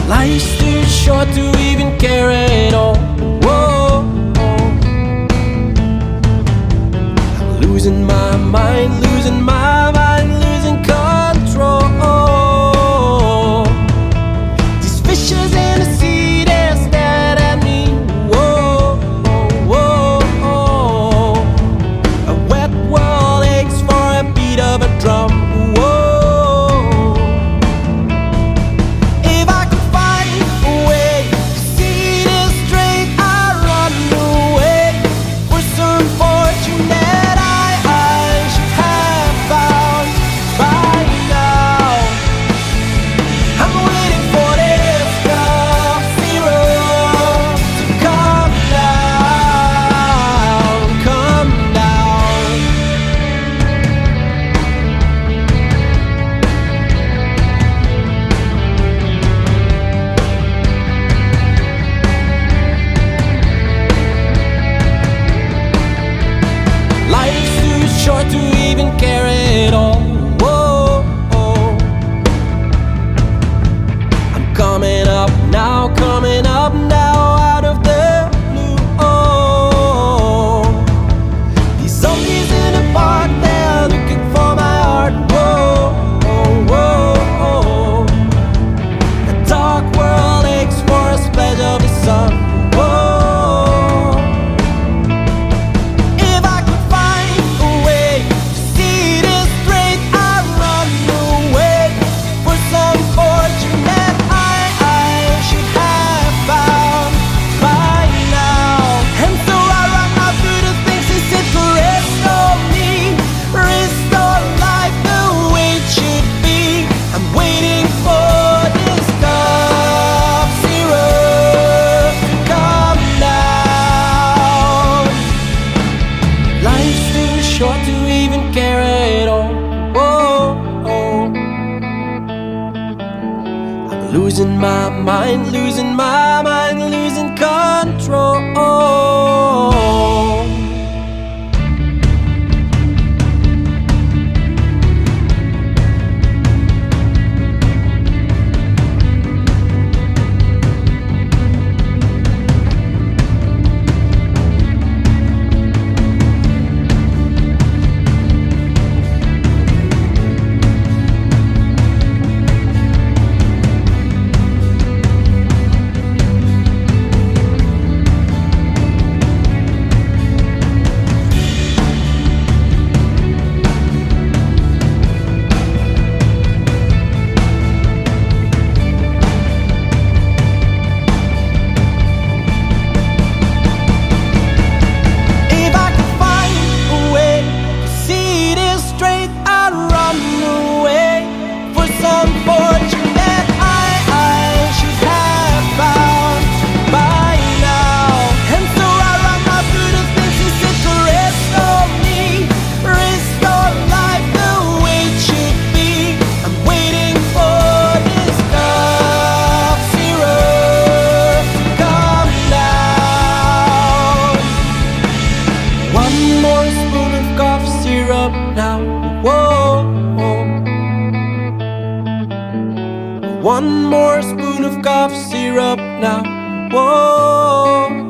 Life's too short to even care at all. Whoa, I'm losing my mind, losing my mind, losing control. These fishes in the sea, they're staring at me. Whoa, a wet world aches for a beat of a drum. Short to even care at all. Whoa, I'm coming up now, out of the blue. These zombies in the park, they're looking for my heart. Whoa, the dark world aches for a splash of the sun. Short to even care at all. Whoa, I'm losing my mind, losing my mind, losing control. Now, whoa, one more spoon of cough syrup now, whoa.